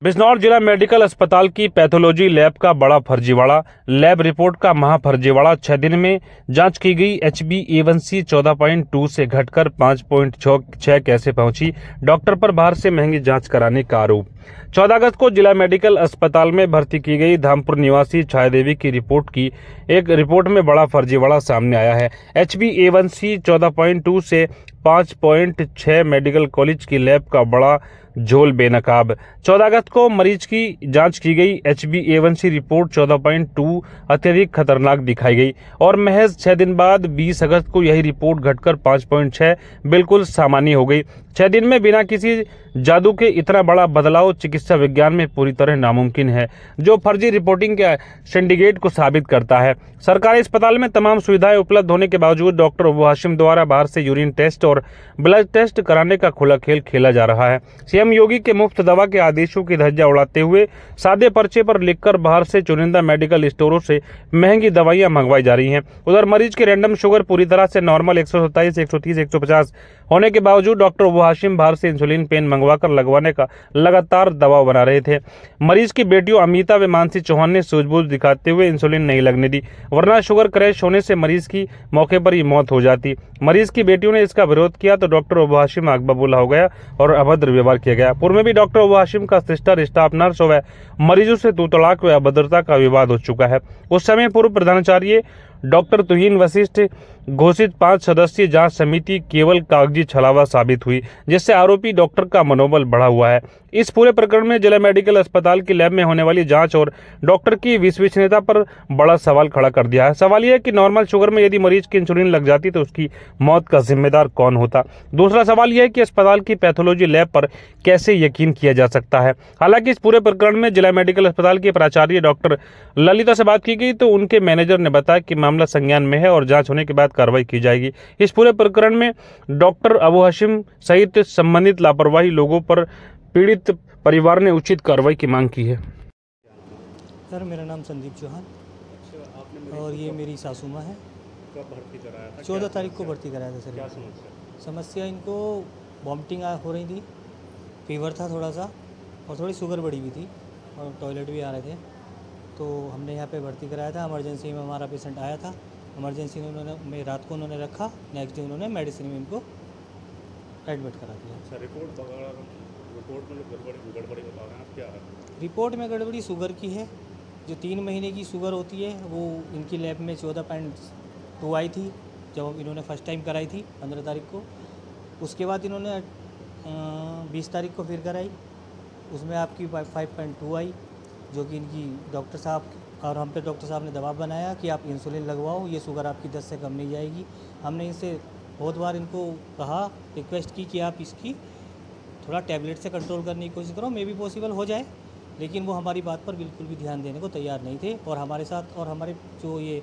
बिजनौर जिला मेडिकल अस्पताल की पैथोलॉजी लैब का बड़ा फर्जीवाड़ा। लैब रिपोर्ट का महाफर्जीवाड़ा। 6 दिन में जांच की गई HbA1c 14.2 से घटकर 5.6 कैसे पहुंची? डॉक्टर पर बाहर से महंगी जांच कराने का आरोप। 14 अगस्त को जिला मेडिकल अस्पताल में भर्ती की गई धामपुर निवासी छायादेवी की एक रिपोर्ट में बड़ा फर्जीवाड़ा सामने आया है। HbA1c 14.2 से 5.6 मेडिकल कॉलेज की लैब का बड़ा झोल बेनकाब। 14 अगस्त को मरीज की जांच की गई HbA1c रिपोर्ट 14.2 अत्यधिक खतरनाक दिखाई गई और महज 6 दिन बाद 20 अगस्त को यही रिपोर्ट घटकर 5.6 बिल्कुल सामान्य हो गई। 6 दिन में बिना किसी जादू के इतना बड़ा बदलाव चिकित्सा विज्ञान में पूरी तरह नामुमकिन है, जो फर्जी रिपोर्टिंग के सिंडिकेट को साबित करता है। सरकारी अस्पताल में तमाम सुविधाएं उपलब्ध होने के बावजूद डॉक्टर अबू हाशिम द्वारा बाहर से यूरिन टेस्ट और ब्लड टेस्ट कराने का खुला खेल खेला जा रहा है। सीएम योगी के मुफ्त दवा के आदेशों की धज्जियां उड़ाते हुए सादे पर्चे पर लिखकर बाहर से चुनिंदा मेडिकल स्टोरों से महंगी दवाइयां मंगवाई जा रही हैं। उधर मरीज की रैंडम शुगर पूरी तरह से नॉर्मल 127, 130, 150 होने के बावजूद डॉक्टर अबू हाशिम बाहर से इंसुलिन पेन मंगवाकर लगवाने का लगातार दबाव बना रहे थे। मरीज की बेटियों अमिता व मानसी चौहान ने सूझबूझ दिखाते हुए इंसुलिन नहीं लगने दी, वरना शुगर क्रैश होने से मरीज की मौके पर ही मौत हो जाती। मरीज की बेटियों ने इसका विरोध किया तो डॉक्टर अबू हाशिम आग बबूला हो गया और अभद्र व्यवहार किया गया। पूर्व में भी डॉक्टर अबू हाशिम का सिस्टर, स्टाफ नर्स व मरीजों से तू तड़ाक व अभद्रता का विवाद हो चुका है। उस समय पूर्व प्रधानाचार्य डॉक्टर तुहीन वशिष्ठ घोषित 5 सदस्यीय जांच समिति केवल कागजी छलावा साबित हुई, जिससे आरोपी डॉक्टर का मनोबल बढ़ा हुआ है। इस पूरे प्रकरण में जिला मेडिकल अस्पताल की लैब में होने वाली जांच और डॉक्टर की विश्वसनीयता पर बड़ा सवाल खड़ा कर दिया है। सवाल यह है कि नॉर्मल शुगर में यदि मरीज की इंसुलिन लग जाती तो उसकी मौत का जिम्मेदार कौन होता? दूसरा सवाल यह है कि अस्पताल की पैथोलॉजी लैब पर कैसे यकीन किया जा सकता है? हालांकि इस पूरे प्रकरण में जिला मेडिकल अस्पताल के प्राचार्य डॉक्टर ललिता से बात की गई तो उनके मैनेजर ने बताया कि मामला संज्ञान में है और जांच होने के बाद कार्रवाई की जाएगी। इस पूरे प्रकरण में डॉक्टर अबू हाशिम सहित संबंधित लापरवाही लोगों पर पीड़ित परिवार ने उचित कार्रवाई की मांग की है। सर, मेरा नाम संदीप चौहान और ये मेरी सासू माँ है। कब भर्ती कराया था? 14 तारीख को भर्ती कराया था सर। क्या समस्या? समस्या इनको वॉमिटिंग हो रही थी, फीवर था थोड़ा सा और थोड़ी शुगर बढ़ी हुई थी और टॉयलेट भी आ रहे थे। तो हमने यहाँ पे भर्ती कराया था। इमरजेंसी में हमारा पेशेंट आया था। इमरजेंसी में रात को उन्होंने रखा, नेक्स्ट डे उन्होंने मेडिसिन में इनको एडमिट करा दिया। अच्छा, रिपोर्ट में गड़बड़ी बता रहे हैं, क्या है? रिपोर्ट में गड़बड़ी शुगर की है। जो 3 महीने की शुगर होती है वो इनकी लैब में 14.2 आई थी जब इन्होंने फर्स्ट टाइम कराई थी 15 तारीख को। उसके बाद इन्होंने 20 तारीख को फिर कराई, उसमें आपकी 5.2 आई, जो कि इनकी डॉक्टर साहब और हम पे डॉक्टर साहब ने दबाव बनाया कि आप इंसुलिन लगवाओ, ये शुगर आपकी 10 से कम नहीं जाएगी। हमने इनसे बहुत बार इनको कहा, रिक्वेस्ट की कि आप इसकी थोड़ा टैबलेट से कंट्रोल करने की कोशिश करो, मे भी पॉसिबल हो जाए, लेकिन वो हमारी बात पर बिल्कुल भी ध्यान देने को तैयार नहीं थे। और हमारे साथ और हमारे जो ये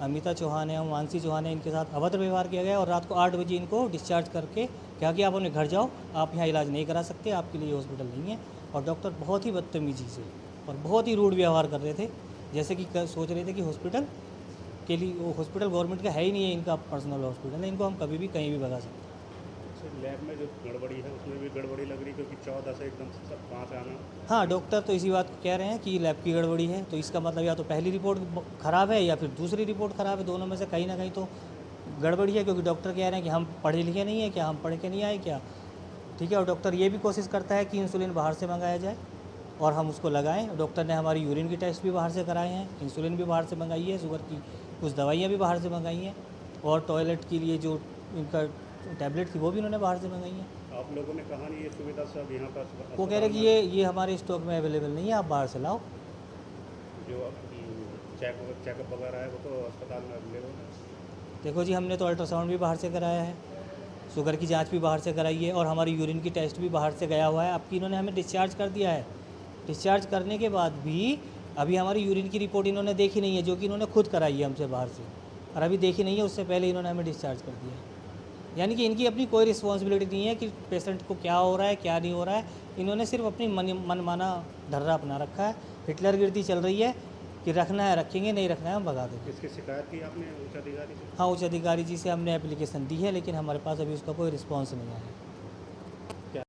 अमिता चौहान है और मानसी चौहान है, इनके साथ अभद्र व्यवहार किया गया और रात को 8 बजे इनको डिस्चार्ज करके क्या कि आप अपने घर जाओ, आप यहाँ इलाज नहीं करा सकते, आपके लिए हॉस्पिटल नहीं है। और डॉक्टर बहुत ही बदतमीजी से और बहुत ही रूड व्यवहार कर रहे थे, जैसे कि सोच रहे थे कि हॉस्पिटल के लिए वो हॉस्पिटल गवर्नमेंट का है ही नहीं है, इनका पर्सनल हॉस्पिटल है, इनको हम कभी भी कहीं भी भगा सकते हैं। लैब में जो गड़बड़ी है उसमें भी गड़बड़ी लग रही, क्योंकि 14 से एकदम से सब 5 आना। हाँ, डॉक्टर तो इसी बात को कह रहे हैं कि लैब की गड़बड़ी है, तो इसका मतलब या तो पहली रिपोर्ट ख़राब है या फिर दूसरी रिपोर्ट ख़राब है। दोनों में से कहीं ना कहीं तो गड़बड़ी है, क्योंकि डॉक्टर कह रहे हैं कि हम पढ़े लिखे नहीं है क्या, हम पढ़ के नहीं आए क्या, ठीक है। और डॉक्टर ये भी कोशिश करता है कि इंसुलिन बाहर से मंगाया जाए और हम उसको लगाएं। डॉक्टर ने हमारी यूरिन की टेस्ट भी बाहर से कराए हैं, इंसुलिन भी बाहर से मंगाई है, शुगर की कुछ दवाइयाँ भी बाहर से मंगाई हैं और टॉयलेट के लिए जो इनका टैबलेट थी वो भी उन्होंने बाहर से मंगाई है। आप लोगों ने कहा नहीं ये सुविधा सब यहाँ पर? वो कह रहे कि ये हमारे स्टॉक में अवेलेबल नहीं है, आप बाहर से लाओ। जो चेकअप वगैरह है वो तो अस्पताल में अवेलेबल है। देखो जी, हमने तो अल्ट्रासाउंड भी बाहर से कराया है, शुगर की जांच भी बाहर से कराई है और हमारी यूरिन की टेस्ट भी बाहर से गया हुआ है। अब इन्होंने हमें डिस्चार्ज कर दिया है। डिस्चार्ज करने के बाद भी अभी हमारी यूरिन की रिपोर्ट इन्होंने देखी नहीं है, जो कि इन्होंने खुद कराई है हमसे बाहर से, और अभी देखी नहीं है, उससे पहले इन्होंने हमें डिस्चार्ज कर दिया है। यानी कि इनकी अपनी कोई रिस्पॉन्सिबिलिटी नहीं है कि पेशेंट को क्या हो रहा है क्या नहीं हो रहा है। इन्होंने सिर्फ अपनी मनमाना ढर्रा अपना रखा है। हिटलर गिरदी चल रही है कि रखना है रखेंगे, नहीं रखना है हम भगा देंगे। इसकी शिकायत की आपने उच्च अधिकारी से? हाँ, उच्च अधिकारी जी से हमने एप्लीकेशन दी है, लेकिन हमारे पास अभी उसका कोई रिस्पॉन्स नहीं आया है।